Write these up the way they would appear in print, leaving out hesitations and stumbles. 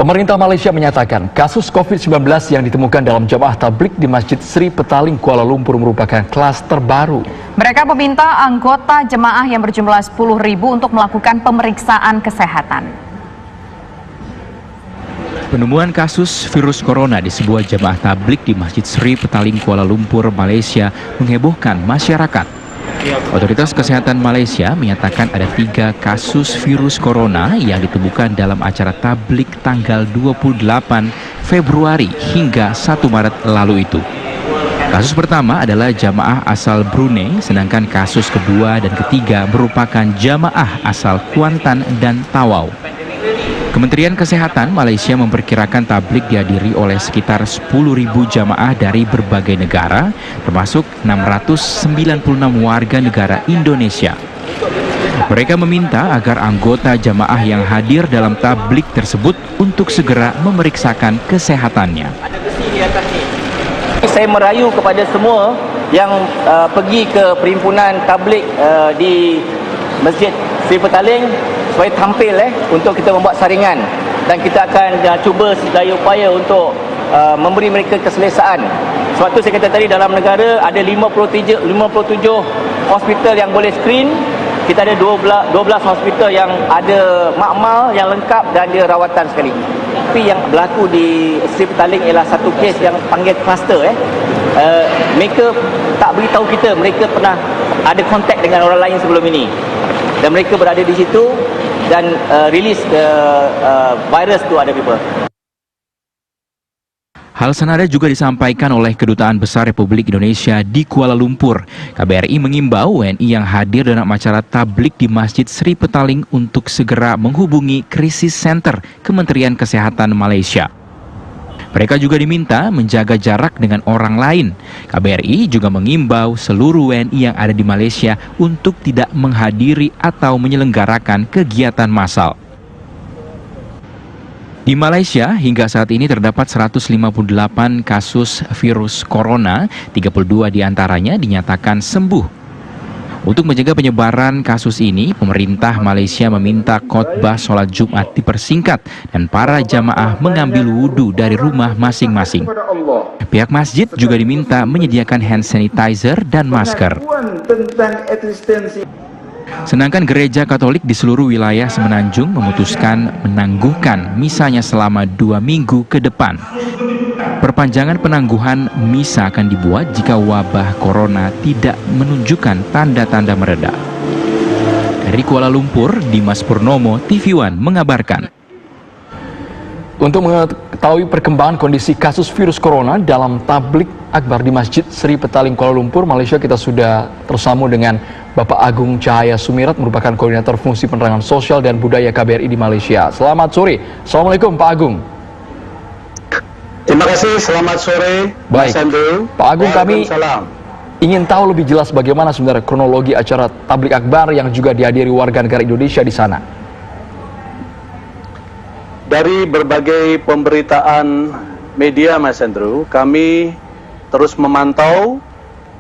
Pemerintah Malaysia menyatakan kasus COVID-19 yang ditemukan dalam jamaah tablik di Masjid Sri Petaling, Kuala Lumpur merupakan klaster baru. Mereka meminta anggota jemaah yang berjumlah 10.000 untuk melakukan pemeriksaan kesehatan. Penemuan kasus virus corona di sebuah jamaah tablik di Masjid Sri Petaling, Kuala Lumpur, Malaysia menghebohkan masyarakat. Otoritas Kesehatan Malaysia menyatakan ada 3 kasus virus corona yang ditemukan dalam acara tablik tanggal 28 Februari hingga 1 Maret lalu itu. Kasus pertama adalah jamaah asal Brunei, sedangkan kasus kedua dan ketiga merupakan jamaah asal Kuantan dan Tawau. Kementerian Kesehatan Malaysia memperkirakan tablik dihadiri oleh sekitar 10.000 jamaah dari berbagai negara, termasuk 696 warga negara Indonesia. Mereka meminta agar anggota jamaah yang hadir dalam tablik tersebut untuk segera memeriksakan kesehatannya. Saya merayu kepada semua yang pergi ke perhimpunan tablik di Masjid Sri Petaling supaya tampil untuk kita membuat saringan, dan kita akan cuba sedaya upaya untuk memberi mereka keselesaan. Sebab tu saya kata tadi, dalam negara ada 57 hospital yang boleh screen. Kita ada 12 hospital yang ada makmal yang lengkap dan dia rawatan sekali. Tapi yang berlaku di Sri Petaling ialah satu kes yang panggil kluster. Mereka tak beritahu kita mereka pernah ada kontak dengan orang lain sebelum ini, dan mereka berada di situ dan release virus to other people. Hal senada juga disampaikan oleh Kedutaan Besar Republik Indonesia di Kuala Lumpur. KBRI mengimbau WNI yang hadir dalam acara tablik di Masjid Sri Petaling untuk segera menghubungi Krisis Center Kementerian Kesehatan Malaysia. Mereka juga diminta menjaga jarak dengan orang lain. KBRI juga mengimbau seluruh WNI yang ada di Malaysia untuk tidak menghadiri atau menyelenggarakan kegiatan massal. Di Malaysia, hingga saat ini terdapat 158 kasus virus corona, 32 diantaranya dinyatakan sembuh. Untuk menjaga penyebaran kasus ini, pemerintah Malaysia meminta khotbah sholat Jumat dipersingkat dan para jamaah mengambil wudhu dari rumah masing-masing. Pihak masjid juga diminta menyediakan hand sanitizer dan masker. Sedangkan gereja Katolik di seluruh wilayah Semenanjung memutuskan menangguhkan misanya selama 2 minggu ke depan. Perpanjangan penangguhan misa akan dibuat jika wabah corona tidak menunjukkan tanda-tanda mereda. Dari Kuala Lumpur, Dimas Purnomo, TV One mengabarkan. Untuk mengetahui perkembangan kondisi kasus virus corona dalam tablik akbar di Masjid Sri Petaling, Kuala Lumpur, Malaysia, kita sudah tersambung dengan Bapak Agung Cahaya Sumirat, merupakan Koordinator Fungsi Penerangan Sosial dan Budaya KBRI di Malaysia. Selamat sore. Assalamualaikum Pak Agung. Terima kasih, selamat sore. Baik, Pak Agung, kami ingin tahu lebih jelas bagaimana sebenarnya kronologi acara tablik akbar yang juga dihadiri warga negara Indonesia di sana. Dari berbagai pemberitaan media, Mas Andrew, kami terus memantau,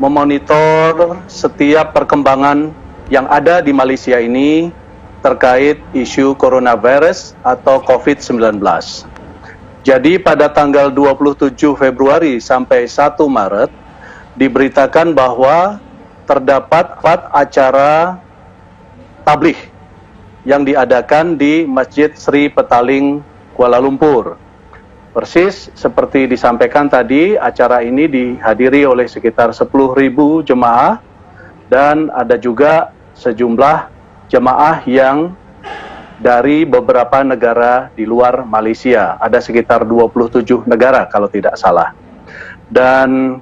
memonitor setiap perkembangan yang ada di Malaysia ini terkait isu coronavirus atau COVID-19. Jadi pada tanggal 27 Februari sampai 1 Maret diberitakan bahwa terdapat 4 acara tabligh yang diadakan di Masjid Sri Petaling, Kuala Lumpur. Persis seperti disampaikan tadi, acara ini dihadiri oleh sekitar 10.000 jemaah dan ada juga sejumlah jemaah yang dari beberapa negara di luar Malaysia. Ada sekitar 27 negara kalau tidak salah. Dan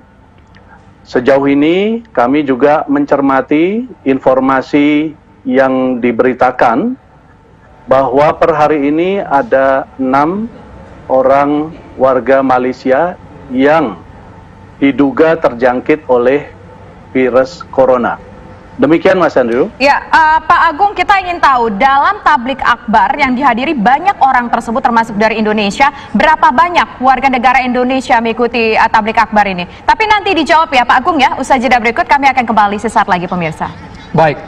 sejauh ini kami juga mencermati informasi yang diberitakan bahwa per hari ini ada 6 orang warga Malaysia yang diduga terjangkit oleh virus corona. Demikian, Mas Andrew. Ya, Pak Agung, kita ingin tahu dalam tablik akbar yang dihadiri banyak orang tersebut termasuk dari Indonesia, berapa banyak warga negara Indonesia mengikuti tablik akbar ini? Tapi nanti dijawab ya Pak Agung ya, usai jeda berikut kami akan kembali sesaat lagi pemirsa. Baik.